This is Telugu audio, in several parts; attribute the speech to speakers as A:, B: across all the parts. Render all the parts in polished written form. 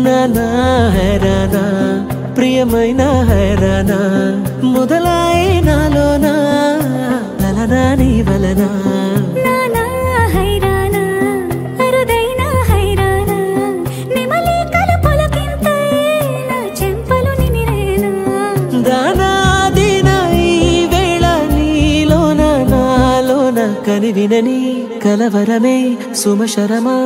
A: నానా హైరానా ప్రియమైన హైరానా మొదలై నాలోనా లలనా నీ వలనా
B: నానా హైరానా అరుదైన హైరానా నిమలి కలుపులకింతై నా చెంపలు నిమిరేనా
A: దానాదిన ఈ వేళ నీలోన నాలోన కనివినని కలవరమే సుమశరమా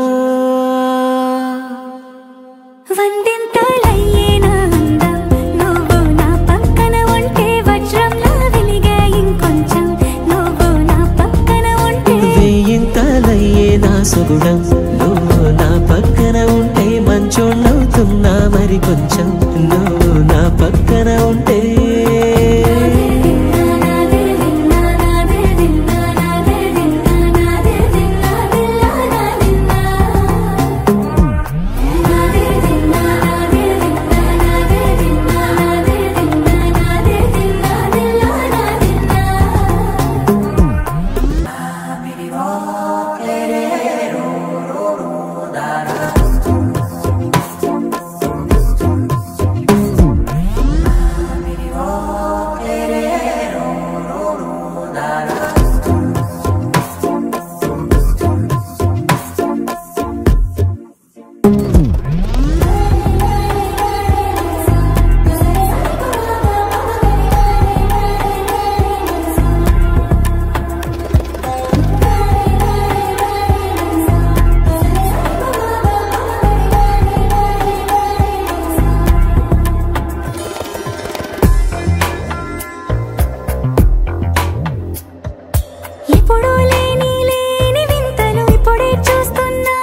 B: వందింతలయ్యేనా అందం నువ్వు నా పక్కన ఉంటే వజ్రంలా వెలిగే ఇంకొంచెం నువ్వు నా పక్కన ఉంటే
A: వేయింతలయ్యేనా సుగుణం నువ్వు నా పక్కన ఉంటే మంచోణ్ణవుతున్నా మరి కొంచెం నువ్వు నా పక్కన ఉంటే
B: ఎప్పుడూ లేని వింతలు ఇప్పుడే చూస్తున్నా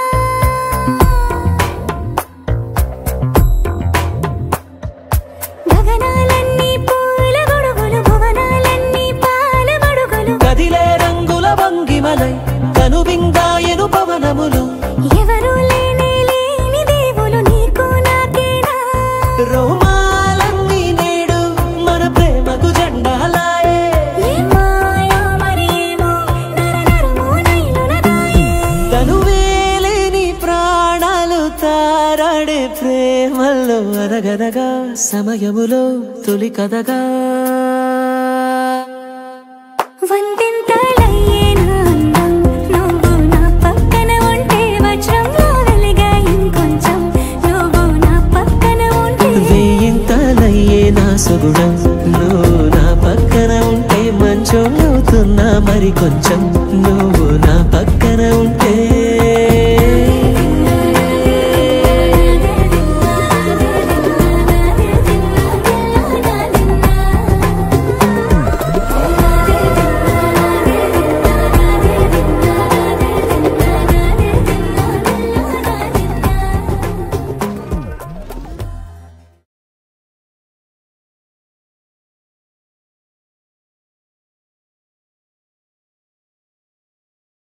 B: గగనాలన్నీ పూల గొడుగులు భువనాలన్నీ పాల మడుగులు
A: కదిలే రంగుల భంగిమలై కనువిందాయను పవనములు
B: ఎవరూ లేని దేవులు నీకు నాకేనా
A: రోమాలన్నీ నేడు మన ప్రేమకు జెండాలాయే
B: ఏమాయో మరి ఏమో నరనరమో నైలునదాయే
A: తనువేలేని ప్రాణాలు తారాడే ప్రేమల్లో అనగనగా సమయములో తొలి కథగా
B: వందింతలయ్యేనా అందం నువ్వు నా పక్కన ఉంటే వజ్రంలా వెలిగే ఇంకొంచెం నువ్వు నా పక్కన ఉంటే
A: వేయింతలయ్యేనా సుగుణం నువ్వు నా పక్కన ఉంటే మంచోణ్ణవుతున్నా మరి కొంచెం నువ్వు